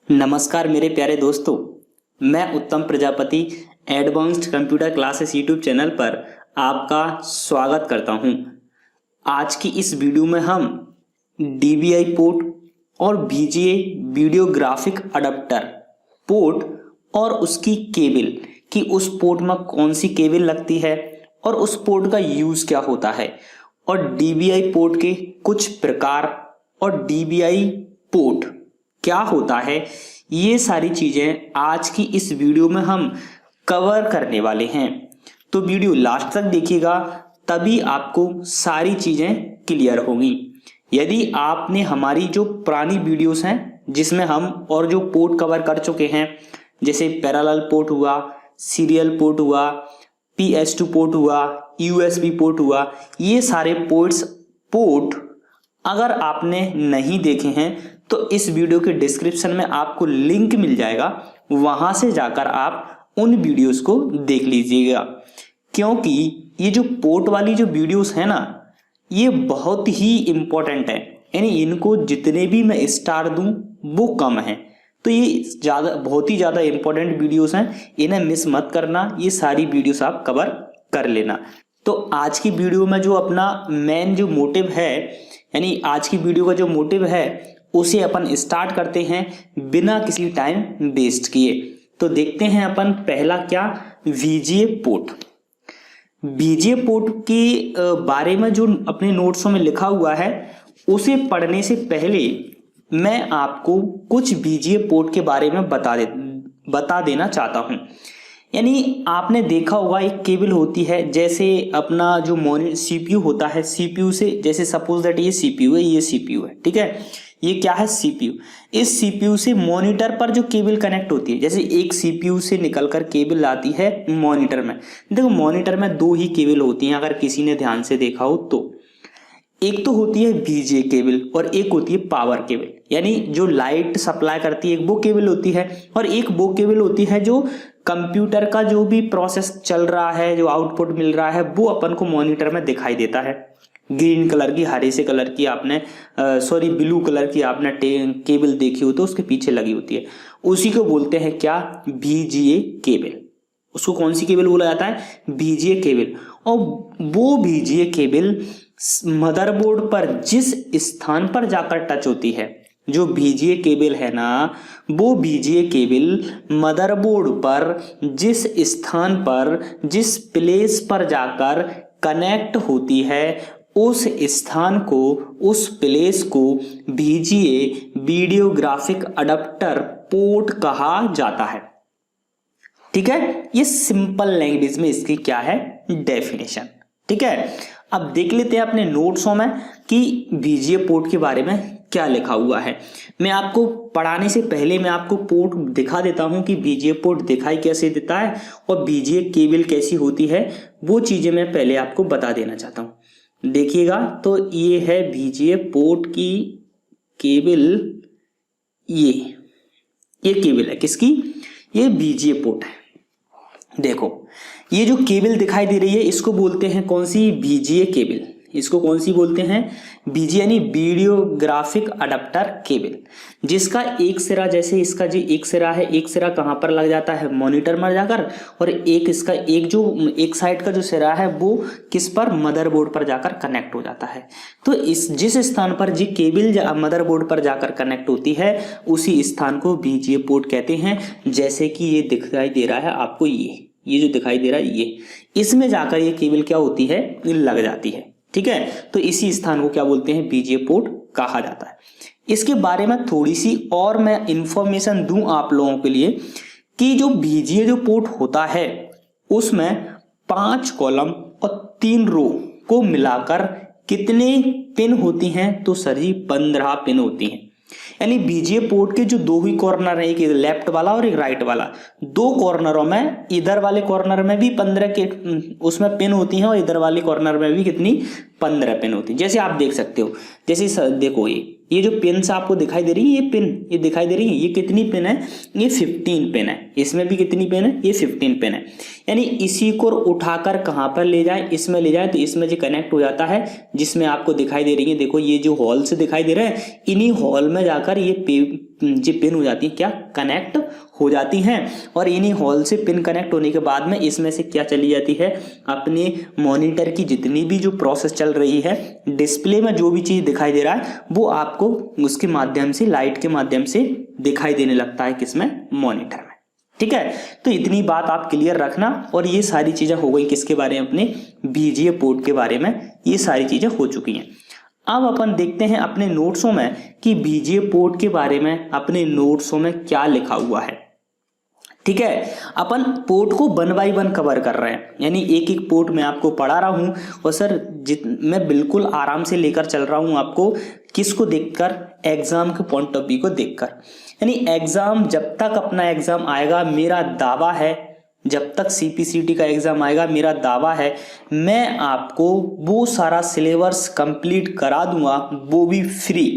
नमस्कार मेरे प्यारे दोस्तों, मैं उत्तम Prajapati advanced computer classes YouTube channel पर आपका स्वागत करता हूं। आज की इस वीडियो में हम DVI पोर्ट और VGA video graphic adapter port और उसकी केबल कि उस पोर्ट में कौन सी केबल लगती है और उस पोर्ट का यूज़ क्या होता है और DVI पोर्ट के कुछ प्रकार और DVI पोर्ट क्या होता है, ये सारी चीजें आज की इस वीडियो में हम कवर करने वाले हैं। तो वीडियो लास्ट तक देखिएगा, तभी आपको सारी चीजें क्लियर होंगी। यदि आपने हमारी जो पुरानी वीडियोस हैं जिसमें हम और जो पोर्ट कवर कर चुके हैं, जैसे पैरेलल पोर्ट हुआ, सीरियल पोर्ट हुआ, PS2 पोर्ट हुआ, USB पोर्ट हुआ, ये सारे पोर्ट अगर आपने नहीं देखे हैं तो इस वीडियो के डिस्क्रिप्शन में आपको लिंक मिल जाएगा, वहां से जाकर आप उन वीडियोस को देख लीजिएगा। क्योंकि ये जो पोर्ट वाली जो वीडियोस है ना, ये बहुत ही इंपॉर्टेंट है, यानी इनको जितने भी मैं स्टार दूं वो कम है। तो ये बहुत ही ज्यादा इंपॉर्टेंट वीडियोस हैं, इन्हें मिस मत करना। ये सारी वीडियोस आप कवर कर लेना। तो आज की वीडियो में जो अपना मेन जो मोटिव है, यानी आज की वीडियो का जो मोटिव है उसे अपन स्टार्ट करते हैं बिना किसी टाइम वेस्ट किए। तो देखते हैं अपन पहला क्या, VGA पोर्ट। VGA पोर्ट के बारे में जो अपने नोट्सों में लिखा हुआ है उसे पढ़ने से पहले मैं आपको कुछ VGA पोर्ट के बारे में बता देना चाहता हूं। यानी आपने देखा होगा एक केबल होती है, जैसे अपना जो CPU होता है, CPU से जैसे सपोज दैट ये CPU है, ये CPU है, ठीक है, ये क्या है CPU। इस CPU से मॉनिटर पर जो केबल कनेक्ट होती है, जैसे एक CPU से निकलकर केबल आती है मॉनिटर में। देखो मॉनिटर में दो ही केबल होती हैं, अगर किसी ने ध्यान से देखा हो तो। एक तो होती है VGA केबल और एक होती है पावर केबल, यानी जो लाइट सप्लाई करती है वो केबल होती है, और एक वो केबल होती है जो कंप्यूटर का जो भी प्रोसेस चल रहा है, जो आउटपुट मिल रहा है वो अपन को मॉनिटर में दिखाई देता है। ग्रीन कलर की, हरे से कलर की आपने ब्लू कलर की आपने केबल देखी हो तो उसके पीछे लगी होती है, उसी को बोलते हैं क्या, VGA केबल। उसको कौन सी केबल बोला जाता है, VGA केबल। और वो VGA केबल मदरबोर्ड पर जिस स्थान पर जाकर टच होती है, जो VGA केबल है ना, वो VGA केबल मदरबोर्ड पर जिस स्थान पर, जिस प्लेस पर जाकर कनेक्ट होती है, उस स्थान को, उस प्लेस को VGA video graphic adapter port कहा जाता है। ठीक है, ये सिंपल लैंग्वेज में इसकी क्या है डेफिनेशन। ठीक है, अब देख लेते हैं अपने नोट्सों में कि VGA पोर्ट के बारे में क्या लिखा हुआ है। मैं आपको पढ़ाने से पहले मैं आपको पोर्ट दिखा देता हूं कि VGA पोर्ट दिखाई कैसे देता है और VGA केबल कैसी होती है, वो चीजें मैं पहले आपको बता देना चाहता हूं। देखिएगा, तो ये है VGA पोर्ट की केबल, ये केबल है किसकी, ये VGA पोर्ट है। देखो ये जो केबल दिखाई दे रही है इसको बोलते हैं कौन सी, VGA केबल। इसको कौन सी बोलते हैं, VGA यानी वीडियो ग्राफिक अडाप्टर केबल, जिसका एक सिरा, जैसे इसका जो एक सिरा है, एक सिरा कहाँ पर लग जाता है, मॉनिटर में जाकर, और एक इसका एक साइड का जो सिरा है वो किस पर, मदरबोर्ड पर जाकर कनेक्ट हो जाता है। तो जिस स्थान पर जी केबल मदरबोर्ड पर जाकर कनेक्ट होती है उसी स्थान को VGA पोर्ट कहते हैं। जैसे कि ये दिखाई दे रहा है आपको, ये जो दिखाई दे रहा है, ये इसमें जाकर ये केबल क्या होती है, लग जाती है। ठीक है, तो इसी स्थान को क्या बोलते हैं, VGA पोर्ट कहा जाता है। इसके बारे में थोड़ी सी और मैं इंफॉर्मेशन दूं आप लोगों के लिए कि जो VGA जो पोर्ट होता है उसमें 5 कॉलम और 3 रो को मिलाकर कितने पिन होती हैं, तो सर जी 15 पिन होती हैं। यानी VGA पोर्ट के जो दो ही कॉर्नर है, एक लेफ्ट वाला और एक राइट वाला, दो कॉर्नरों में, इधर वाले कॉर्नर में भी 15 के उसमें पिन होती हैं और इधर वाले कॉर्नर में भी कितनी, 15 पिन होती है। जैसे आप देख सकते हो, जैसे देखो ये जो पिन आपको दिखाई दे रही है, ये पिन ये दिखाई दे रही है, ये कितनी पिन है, ये 15 पिन है। इसमें भी कितनी पिन है, ये 15 पिन है। यानी इसी को उठाकर कहाँ पर ले जाए, इसमें ले जाए तो इसमें जो कनेक्ट हो जाता है, जिसमें आपको दिखाई दे रही है, देखो ये जो हॉल से दिखाई दे रहा है, इन्हीं हॉल में जाकर ये जो पिन हो जाती है क्या कनेक्ट हो जाती हैं, और इन्हीं हॉल से पिन कनेक्ट होने के बाद में इसमें से क्या चली जाती है, अपने मॉनिटर की जितनी भी जो प्रोसेस चल रही है, डिस्प्ले में जो भी चीज़ दिखाई दे रहा है वो आपको उसके माध्यम से, लाइट के माध्यम से दिखाई देने लगता है किसमें, मॉनिटर में। ठीक है, तो इतनी बात आप क्लियर रखना। और ये सारी चीज़ें हो गई किसके बारे में, अपने बीजीए पोर्ट के बारे में, ये सारी चीज़ें हो चुकी हैं। अब अपन देखते हैं अपने नोट्सों में कि बीजीए पोर्ट के बारे में अपने नोट्सों में क्या लिखा हुआ है। ठीक है, अपन पोर्ट को 1 बाय 1 कवर कर रहे हैं, यानी एक एक पोर्ट मैं आपको पढ़ा रहा हूं। और सर मैं बिल्कुल आराम से लेकर चल रहा हूं आपको, किसको देखकर, एग्जाम के पॉइंट ऑफ व्यू को देखकर। यानी एग्जाम जब तक अपना एग्जाम आएगा, मेरा दावा है, जब तक सीपीसीटी का एग्जाम आएगा, मेरा दावा है मैं आपको वो सारा सिलेबस कंप्लीट करा दूंगा, वो भी फ्री,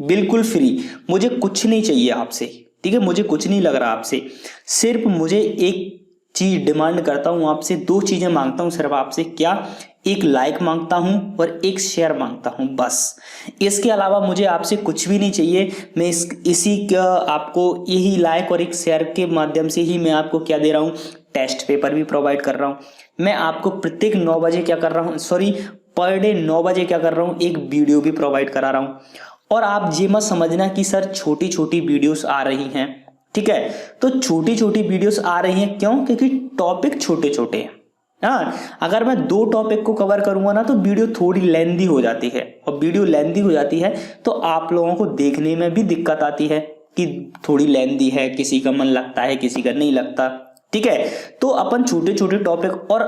बिल्कुल फ्री। मुझे कुछ नहीं चाहिए आपसे, ठीक है, मुझे कुछ नहीं लग रहा आपसे, सिर्फ मुझे एक चीज डिमांड करता हूं आपसे, 2 चीजें मांगता हूं सिर्फ आपसे, क्या, एक लाइक मांगता हूं और एक शेयर मांगता हूं, बस। इसके अलावा मुझे आपसे कुछ भी नहीं चाहिए। मैं इसी का आपको यही लाइक और एक शेयर के माध्यम से ही मैं आपको क्या दे रहा हूं, टेस्ट पेपर भी प्रोवाइड कर रहा हूं। मैं आपको प्रत्येक 9 बजे क्या कर रहा हूं, सॉरी पर डे 9 बजे क्या कर रहा हूं, एक वीडियो भी प्रोवाइड करा रहा हूं। और आप ये मत समझना कि सर छोटी छोटी वीडियोस आ रही हैं, ठीक है, तो छोटी छोटी वीडियोस आ रही हैं क्यों, क्योंकि टॉपिक छोटे छोटे हैं। हाँ, अगर मैं 2 टॉपिक को कवर करूंगा ना तो वीडियो थोड़ी लेंदी हो जाती है, और वीडियो लेंदी हो जाती है तो आप लोगों को देखने में भी दिक्कत आती है कि थोड़ी लेंदी है, किसी का मन लगता है, किसी का नहीं लगता। ठीक है, तो अपन छोटे छोटे टॉपिक, और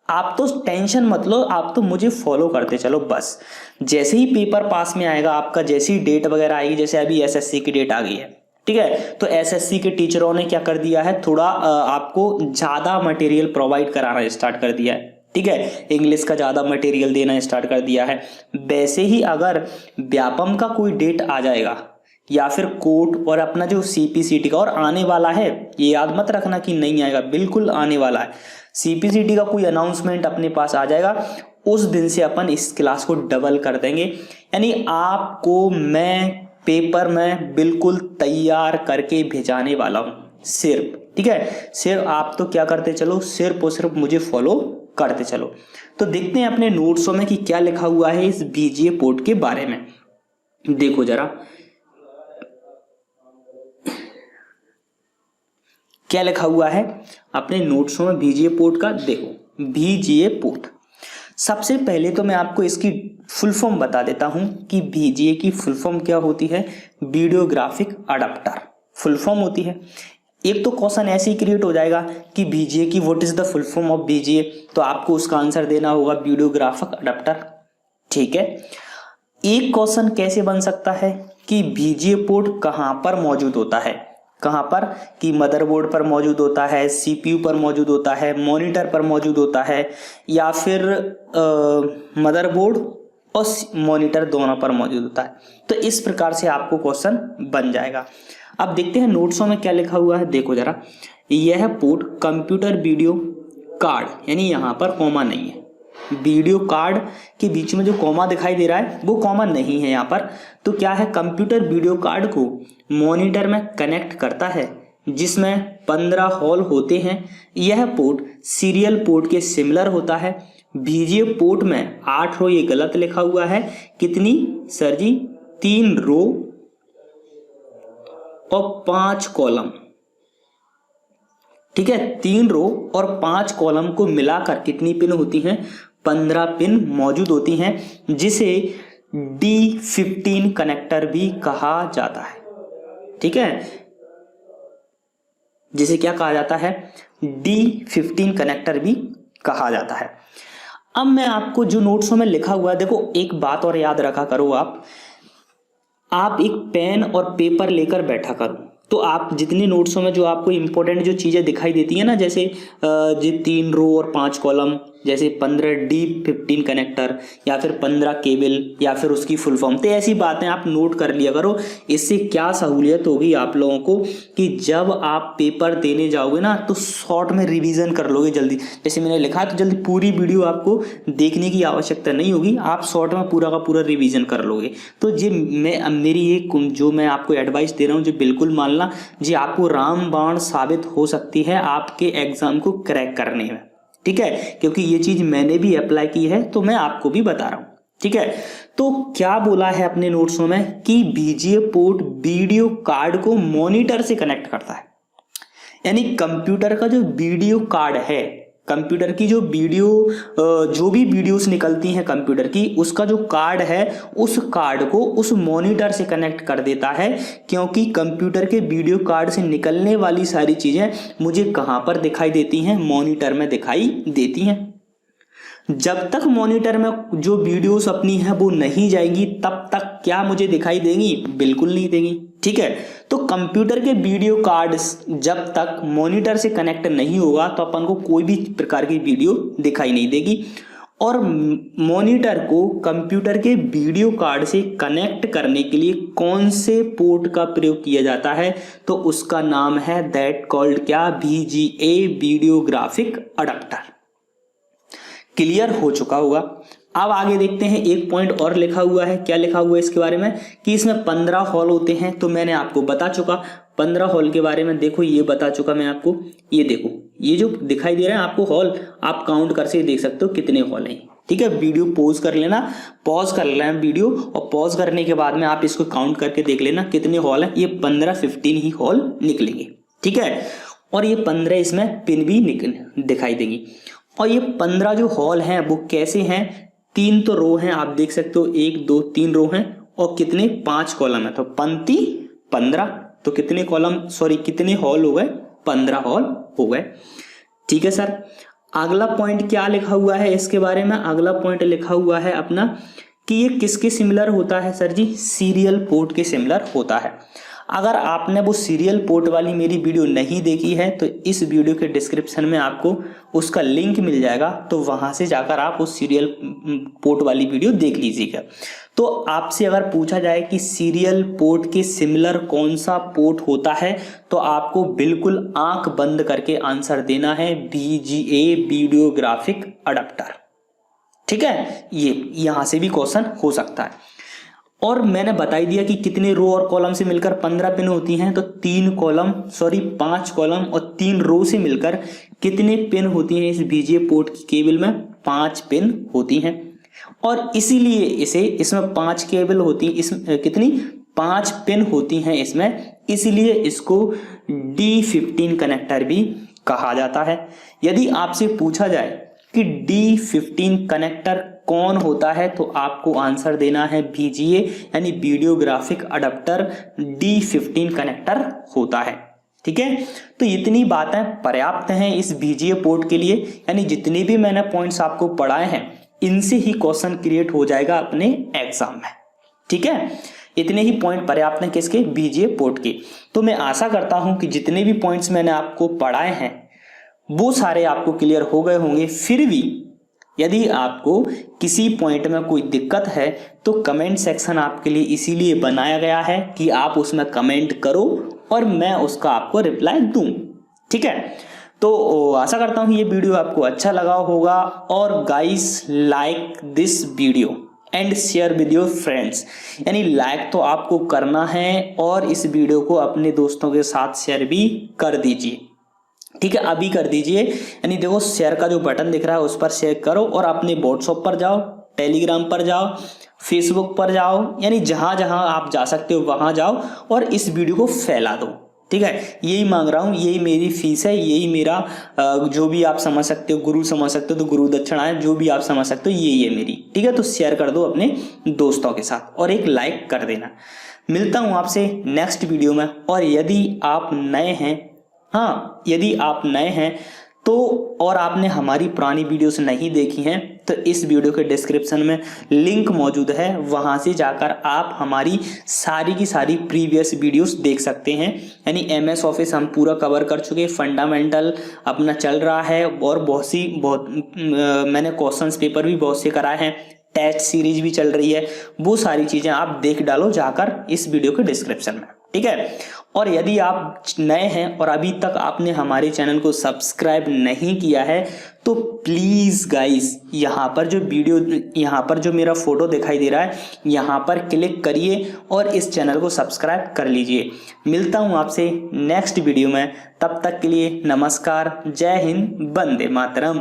आप तो टेंशन मत लो, आप तो मुझे फॉलो करते चलो बस। जैसे ही पेपर पास में आएगा आपका, जैसी डेट वगैरह आएगी, जैसे अभी एसएससी की डेट आ गई है, ठीक है, तो एसएससी के टीचरों ने क्या कर दिया है, थोड़ा आपको ज्यादा मटेरियल प्रोवाइड कराना स्टार्ट कर दिया है। ठीक है, इंग्लिश का ज्यादा मटेरियल देना स्टार्ट कर दिया है। वैसे ही अगर व्यापम का कोई डेट आ जाएगा, या फिर कोर्ट और अपना जो सीपीसीटी का, और आने वाला है, ये याद मत रखना कि नहीं आएगा, बिल्कुल आने वाला है। सीपीसीटी का कोई अनाउंसमेंट अपने पास आ जाएगा, उस दिन से अपन इस क्लास को डबल कर देंगे। यानी आपको मैं पेपर में बिल्कुल तैयार करके भेजाने वाला हूं सिर्फ, ठीक है, सिर्फ आप तो क्या करते चलो, सिर्फ और सिर्फ मुझे फॉलो करते चलो। तो देखते हैं अपने नोट्सों में कि क्या लिखा हुआ है इस बीजीए पोर्ट के बारे में। देखो जरा क्या लिखा हुआ है अपने नोट्सों में बीजीए पोर्ट का। देखो बीजीए पोर्ट, सबसे पहले तो मैं आपको इसकी फुल फॉर्म बता देता हूं कि बीजीए की फुल फॉर्म क्या होती है, video graphic adapter full form होती है। एक तो क्वेश्चन ऐसे ही क्रिएट हो जाएगा कि बीजीए की what is the full form of BGA, तो आपको उसका आंसर देना होगा वीडियो ग्राफिक अडाप्टर। ठीक है, एक क्वेश्चन कैसे बन सकता है कि बीजीए पोर्ट कहां पर मौजूद होता है, कहां पर, कि मदरबोर्ड पर मौजूद होता है, सीपीयू पर मौजूद होता है, मॉनिटर पर मौजूद होता है, या फिर मदरबोर्ड और मॉनिटर दोनों पर मौजूद होता है। तो इस प्रकार से आपको क्वेश्चन बन जाएगा। अब देखते हैं नोट्सों में क्या लिखा हुआ है। देखो जरा, यह पोर्ट कंप्यूटर वीडियो कार्ड, यानी यहां पर कॉमा नहीं है, वीडियो कार्ड के बीच में जो कॉमा दिखाई दे रहा है वो कॉमा नहीं है यहाँ पर। तो क्या है, कंप्यूटर वीडियो कार्ड को मॉनिटर में कनेक्ट करता है, जिसमें 15 हॉल होते हैं। यह पोर्ट सीरियल पोर्ट के सिमिलर होता है। बीजीए पोर्ट में 8 रो, ये गलत लिखा हुआ है, कितनी सर जी, 3 रो और 5 कॉलम। ठीक है, 3 रो और 5 कॉलम को मिलाकर कितनी पिन होती हैं, 15 पिन मौजूद होती हैं, जिसे D15 कनेक्टर भी कहा जाता है। ठीक है, जिसे क्या कहा जाता है, D15 कनेक्टर भी कहा जाता है। अब मैं आपको जो नोट्सों में लिखा हुआ है, देखो एक बात और याद रखा करो, आप एक पेन और पेपर लेकर बैठा करो, तो आप जितने नोट्सों में जो आपको इंपॉर्टेंट जो चीज़ें दिखाई देती है ना, जैसे जो 3 रो और 5 कॉलम, जैसे 15 डीप 15 कनेक्टर या फिर 15 केबल या फिर उसकी फुल फॉर्म, तो ऐसी बातें आप नोट कर लिया करो। इससे क्या सहूलियत होगी आप लोगों को कि जब आप पेपर देने जाओगे ना तो शॉर्ट में रिवीजन कर लोगे जल्दी। जैसे मैंने लिखा तो जल्दी पूरी वीडियो आपको देखने की आवश्यकता नहीं होगी, आप शॉर्ट में पूरा का पूरा रिवीजन कर लोगे। तो ये मेरी ये जो मैं आपको एडवाइस दे रहा हूँ, जो बिल्कुल मानना, जी आपको रामबाण साबित हो सकती है आपके एग्जाम को क्रैक करने में। ठीक है, क्योंकि ये चीज मैंने भी अप्लाई की है तो मैं आपको भी बता रहा हूं। ठीक है, तो क्या बोला है अपने नोट्सों में कि बीजीए पोर्ट वीडियो कार्ड को मॉनिटर से कनेक्ट करता है। यानी कंप्यूटर का जो वीडियो कार्ड है, कंप्यूटर की जो वीडियो जो भी वीडियोस निकलती हैं कंप्यूटर की, उसका जो कार्ड है उस कार्ड को उस मॉनिटर से कनेक्ट कर देता है। क्योंकि कंप्यूटर के वीडियो कार्ड से निकलने वाली सारी चीजें मुझे कहां पर दिखाई देती हैं? मॉनिटर में दिखाई देती हैं। जब तक मॉनिटर में जो वीडियोस अपनी है वो नहीं जाएंगी तब तक क्या मुझे दिखाई देंगी? बिल्कुल नहीं देंगी। ठीक है, तो कंप्यूटर के वीडियो कार्ड जब तक मॉनिटर से कनेक्ट नहीं होगा तो अपन को कोई भी प्रकार की वीडियो दिखाई नहीं देगी। और मॉनिटर को कंप्यूटर के वीडियो कार्ड से कनेक्ट करने के लिए कौन से पोर्ट का प्रयोग किया जाता है? तो उसका नाम है दैट कॉल्ड क्या? VGA video graphic adapter. Clear हो चुका होगा। अब आगे देखते हैं, एक पॉइंट और लिखा हुआ है। क्या लिखा हुआ है इसके बारे में? कि इसमें 15 हॉल होते हैं। तो मैंने आपको बता चुका 15 हॉल के बारे में। देखो ये बता चुका मैं आपको। ये देखो, ये जो दिखाई दे रहा है आपको हॉल, आप काउंट कर से देख सकते हो कितने हॉल हैं। ठीक है, वीडियो पॉज कर लेना, पॉज कर लेना वीडियो, और पॉज करने के बाद में आप इसको काउंट करके देख लेना कितने हॉल हैं। ये 15-15 ही हॉल निकलेंगे। ठीक है, और ये 15 इसमें पिन भी दिखाई देंगी। और ये 15 जो हॉल हैं वो कैसे हैं? 3 तो रो हैं, आप देख सकते हो, 1 2 3 रो हैं, और कितने? 5 कॉलम है। तो पंक्ति 15, तो कितने कॉलम, सॉरी कितने हॉल हो गए? 15 हॉल हो गए। ठीक है सर, अगला पॉइंट क्या लिखा हुआ है इसके बारे में? अगला पॉइंट लिखा हुआ है अपना कि ये किसके सिमिलर होता है सर जी? सीरियल पोर्ट के सिमिलर होता है। अगर आपने वो सीरियल पोर्ट वाली मेरी वीडियो नहीं देखी है तो इस वीडियो के डिस्क्रिप्शन में आपको उसका लिंक मिल जाएगा, तो वहां से जाकर आप उस सीरियल पोर्ट वाली वीडियो देख लीजिएगा। तो आपसे अगर पूछा जाए कि सीरियल पोर्ट के सिमिलर कौन सा पोर्ट होता है, तो आपको बिल्कुल आंख बंद करके आंसर देना है VGA वीडियो ग्राफिक अडेप्टर। ठीक है, ये यहां से भी क्वेश्चन हो सकता है। और मैंने बताई दिया कि कितने रो और कॉलम से मिलकर 15 पिन होती हैं। तो 5 कॉलम और 3 रो से मिलकर कितने पिन होती हैं इस VGA पोर्ट की केबल में? 5 पिन होती हैं। और इसीलिए इसमें 5 केबल होती, इसमें कितनी? 5 पिन होती हैं इसमें, इसीलिए इसको D15 कनेक्टर भी कहा जाता है। यदि आपसे पूछा जाए कि D15 कनेक्टर कौन होता है, तो आपको आंसर देना है VGA यानी video graphic adapter D15 connector होता है। ठीक है, तो इतनी बातें पर्याप्त हैं इस VGA पोर्ट के लिए। यानी जितने भी मैंने पॉइंट्स आपको पढ़ाए हैं इनसे ही क्वेश्चन क्रिएट हो जाएगा अपने एग्जाम में। ठीक है, इतने ही पॉइंट पर्याप्त हैं किसके? VGA पोर्ट के। तो मैं आशा करता हूं कि जितने भी पॉइंट्स मैंने आपको पढ़ाए हैं वो सारे आपको क्लियर हो गए होंगे। फिर भी यदि आपको किसी पॉइंट में कोई दिक्कत है तो कमेंट सेक्शन आपके लिए इसीलिए बनाया गया है कि आप उसमें कमेंट करो और मैं उसका आपको रिप्लाई दूं। ठीक है, तो आशा करता हूं ये वीडियो आपको अच्छा लगा होगा। और guys, like this video and share with your friends. यानी लाइक तो आपको करना है और इस वीडियो को अपने दोस्तों के साथ शेयर भी कर दीजिए। ठीक है, अभी कर दीजिए। यानी देखो, शेयर का जो बटन दिख रहा है उस पर शेयर करो और अपने व्हाट्सएप पर जाओ, टेलीग्राम पर जाओ, फेसबुक पर जाओ, यानी जहां जहां आप जा सकते हो वहां जाओ और इस वीडियो को फैला दो। ठीक है, यही मांग रहा हूं, यही मेरी फीस है, यही मेरा जो भी आप समझ सकते हो, गुरु समझ सकते हो तो गुरु दक्षिणा है, जो भी आप समझ सकते हो यही है मेरी। ठीक है, तो शेयर कर दो अपने दोस्तों के साथ और एक लाइक कर देना। मिलता हूं आपसे नेक्स्ट वीडियो में। और यदि आप नए हैं, हाँ, यदि आप नए हैं तो तो और आपने हमारी पुरानी वीडियोस नहीं देखी हैं तो इस वीडियो के डिस्क्रिप्शन में लिंक मौजूद है, वहां से जाकर आप हमारी सारी की सारी प्रीवियस वीडियोस देख सकते हैं। यानी MS ऑफिस हम पूरा कवर कर चुके, फंडामेंटल अपना चल रहा है और मैंने क्वेश्चंस पेपर भी बहुत से कराए हैं, टेस्ट सीरीज भी चल रही है। वो सारी चीजें आप देख डालो जाकर इस वीडियो के डिस्क्रिप्शन में, ठीक है। और यदि आप नए हैं और अभी तक आपने हमारे चैनल को सब्सक्राइब नहीं किया है तो प्लीज गाइस यहाँ पर जो मेरा फोटो दिखाई दे रहा है यहाँ पर क्लिक करिए और इस चैनल को सब्सक्राइब कर लीजिए। मिलता हूँ आपसे नेक्स्ट वीडियो में, तब तक के लिए नमस्कार, जय हिंद, वंदे मातरम।